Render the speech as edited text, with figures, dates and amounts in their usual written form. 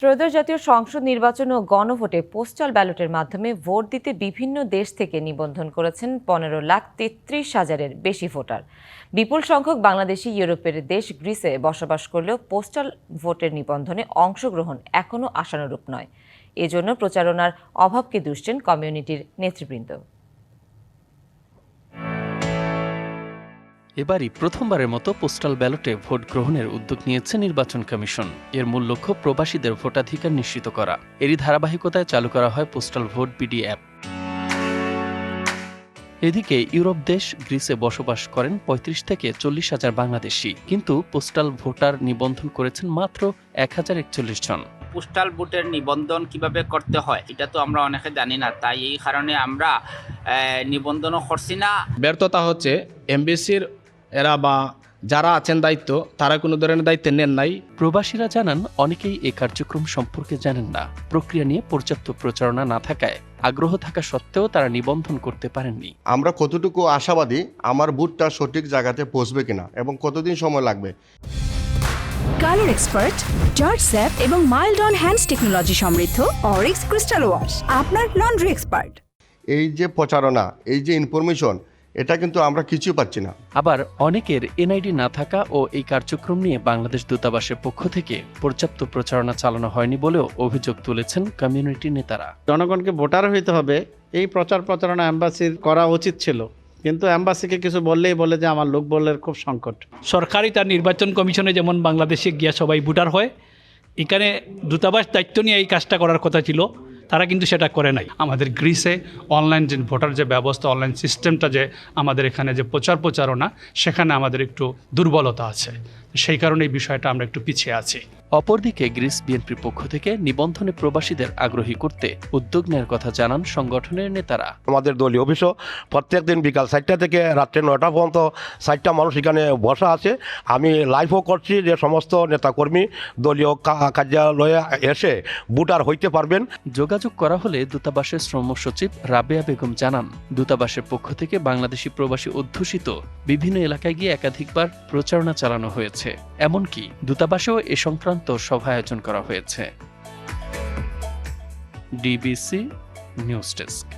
ত্রয়োদশ জাতীয় সংসদ নির্বাচন ও গণভোটে পোস্টাল ব্যালটের মাধ্যমে ভোট দিতে বিভিন্ন দেশ থেকে নিবন্ধন করেছেন 15,33,000-এর বেশি ভোটার। বিপুল সংখ্যক বাংলাদেশি ইউরোপের দেশ গ্রিসে বসবাস করলেও পোস্টাল ভোটের নিবন্ধনে অংশগ্রহণ এখনও আশানুরূপ নয়। এজন্য প্রচারণার অভাবকে দুষছেন কমিউনিটির নেতৃবৃন্দ। এবারই প্রথমবারের মতো পোস্টাল ব্যালটে ভোট গ্রহণের উদ্যোগ নিয়েছে নির্বাচন কমিশন। এর মূল লক্ষ্য প্রবাসীদের ভোটাধিকার নিশ্চিত করা। এরই ধারাবাহিকতায় চালু করা হয় পোস্টাল ভোট বিডি অ্যাপ। এদিকে ইউরোপ দেশ গ্রিসে বসবাস করেন 35 থেকে 40,000 বাংলাদেশি, কিন্তু পোস্টাল ভোটার নিবন্ধন করেছেন মাত্র 1041 জন। পোস্টাল ভোটের নিবন্ধন কিভাবে করতে হয় এটা তো আমরা অনেকে জানি না, তাই এই কারণে আমরা নিবন্ধনও করছি না। ব্যর্থতা হচ্ছে এমবিসির এরা বা যারা আছেন দায়িত্ব তারা কোনো ধরনের দায়িত্ব নেন নাই। প্রবাসীরা জানান অনেকেই এই কার্যক্রম সম্পর্কে জানেন না। প্রক্রিয়া নিয়ে পর্যাপ্ত প্রচারণা না থাকায় আগ্রহ থাকা সত্ত্বেও তারা নিবন্ধন করতে পারেননি। আমরা কতটুকু আশাবাদী আমার বুথটা সঠিক জায়গাতে পৌঁছবে কিনা এবং কতদিন সময় লাগবে। কালার এক্সপার্ট, জর্জ স্যাপ এবং মাইল্ড অন হ্যান্ডস টেকনোলজি সমৃদ্ধ অরিক্স ক্রিস্টাল ওয়াশ আপনার লন্ড্রি এক্সপার্ট। এই যে প্রচারণা, এই যে ইনফরমেশন, এটা কিন্তু আমরা কিছু পাচ্ছি না। আবার অনেকের এনআইডি না থাকা ও এই কার্যক্রম নিয়ে বাংলাদেশ দূতাবাসের পক্ষ থেকে পর্যাপ্ত প্রচারণা চালানো হয়নি বলেও অভিযোগ তুলেছেন কমিউনিটি নেতারা। জনগণকে ভোটার হইতে হবে, এই প্রচারণা এম্বাসির করা উচিত ছিল, কিন্তু এম্বাসিকে কিছু বললেই বলে যে আমার লোক বলের খুব সংকট। সরকারি তার নির্বাচন কমিশনে যেমন বাংলাদেশে গিয়া সবাই ভোটার হয়, এখানে দূতাবাস দায়িত্ব নিয়ে এই কাজটা করার কথা ছিল, তারা কিন্তু সেটা করে নাই। আমাদের গ্রিসে অনলাইন যে ভোটার যে ব্যবস্থা, অনলাইন সিস্টেমটা যে আমাদের এখানে যে প্রচারণা, সেখানে আমাদের একটু দুর্বলতা আছে, সেই কারণে এই বিষয়টা আমরা একটু পিছিয়ে আছি। অপরদিকে গ্রিস বিএনপির পক্ষ থেকে নিবন্ধনে প্রবাসীদের আগ্রহী করতে উদ্যোগ নেওয়ার কথা জানান সংগঠনের নেতারা। আমাদের দলীয় অফিসও প্রত্যেক দিন বিকাল 4টা থেকে রাত্রে 9টা পর্যন্ত 60টা মানুষ এখানে বসা আছে। আমি লাইভও করছি যে সমস্ত নেতাকর্মী দলীয় কার্যালয়ে এসে ভোটার হইতে পারবেন। যোগাযোগ করা হলে দূতাবাসের শ্রম সচিব রাবেয়া বেগম জানান, দূতাবাসের পক্ষ থেকে বাংলাদেশি প্রবাসী অধ্যুষিত বিভিন্ন এলাকায় গিয়ে একাধিকবার প্রচারণা চালানো হয়েছে। এমনকি দূতাবাসেও এ সংক্রান্ত সভা আয়োজন করা হয়েছে। DBC news desk.